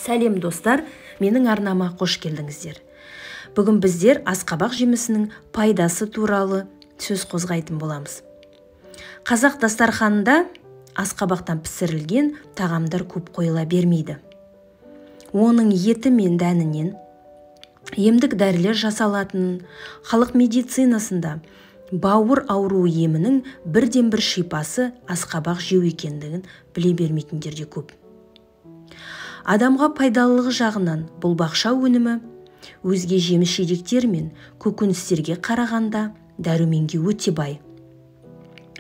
Сәлем достар, менің арнама қош келдіңіздер. Бүгін біздер асқабақ жемісінің пайдасы туралы сөз қозғайтын боламыз. Қазақ дастарханында асқабақтан пісірілген тағамдар көп қойыла бермейді. Оның еті мен дәнінен емдік дәрілер жасалатын, халық медицинасында бауыр ауруы емінің бірден бір шипасы асқабақ жеу екендігін біле бермейтіндер де көп. Адамға пайдалылығы жағынан бұл бақша өнімі өзге жеміс-жидектер мен көкөністерге қарағанда дәруменге өте бай.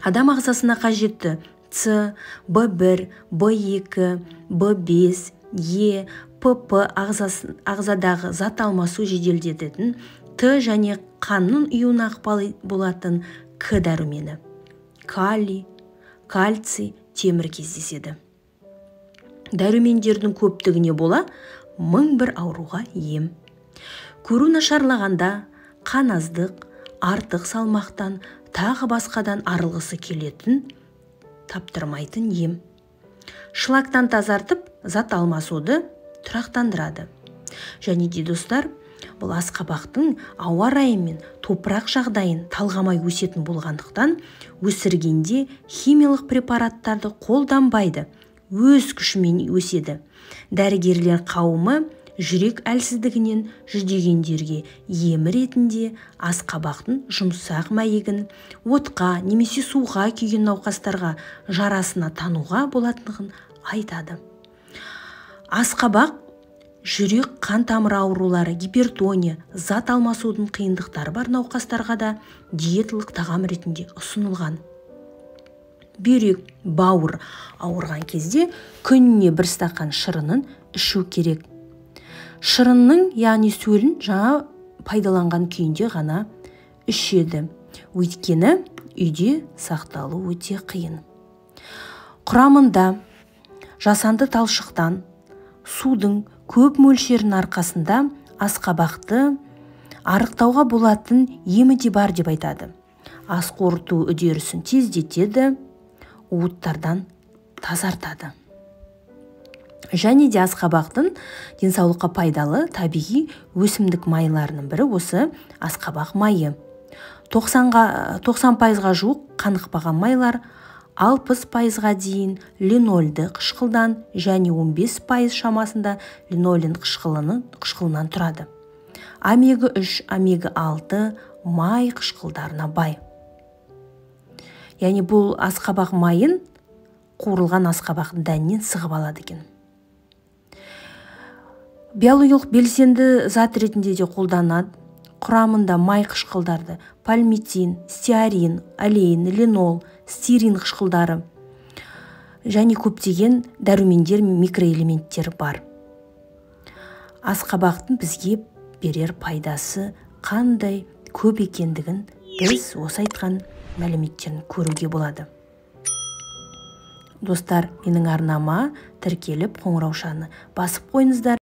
Адам ағзасына қажетті С, В1, В2, В5, Е, ПП ағзадағы зат алмасу жеделдететін Т және қанның ұюына ықпал болатын К дәрумені. Калий, кальций, темір кездеседі. Дәрумендердің көптігіне бола 1001 ауруға ем. Көру нашарлағанда, қаназдық, артық салмақтан, тағы басқадан арылғысы келетін, таптырмайтын ем. Шлактан тазартып, зат алмасуды тұрақтандырады. Және де достар, бұл асқабақтың ауа райы мен топырақ жағдайын талғамай өсетін болғандықтан, өсіргенде химиялық препараттарды қолданбайды, өз күшімен өседі. Дәрігерлер қауымы жүрек әлсіздігінен жүдегендерге емі ретінде асқабақтың жұмсақ мәйегін отқа немесе суға күйген науқастарға жарасына тануға болатындығын айтады. Асқабақ жүрек қан тамыры аурулары, гипертония, зат алмасудың қиындықтары бар науқастарға да диеталық тағам ретінде ұсынылған. Бүйрек, бауыр ауырған кезде күніне 1 стақан шырынын ішу керек. Шырынның, яғни сөлін жаңа пайдаланған күйінде ғана ішеді. Өйткені үйде сақталу өте қиын. Құрамында жасанды талшықтан, судың көп мөлшерінің арқасында асқабақты арықтауға болатын емі де бар деп айтады. Ас қорыту үдерісін тездетеді, уыттардан тазартады. Және де асқабақтың денсаулыққа пайдалы табиғи өсімдік майларының бірі осы асқабақ майы. 90%-ға жуық қанықпаған майлар, 60%-ға дейін линольді қышқылдан және 15% шамасында линолин қышқылынан тұрады. Омега-3, омега-6 май қышқылдарына бай. Яғни бұл асқабақ майын қуырылған асқабақтың дәнінен сығып алады екен. Биологиялық белсенді зат ретінде де қолданады. Құрамында май қышқылдарды, пальмитин, стеарин, олеин, линол, стирин қышқылдары және көптеген дәрумендер мен микроэлементтер бар. Асқабақтың бізге берер пайдасы қандай көп екендігін біз осы айтқан мәліметтерін көруге болады. Достар, менің арнама тіркеліп қоңыраушаны басып қойыңыздар.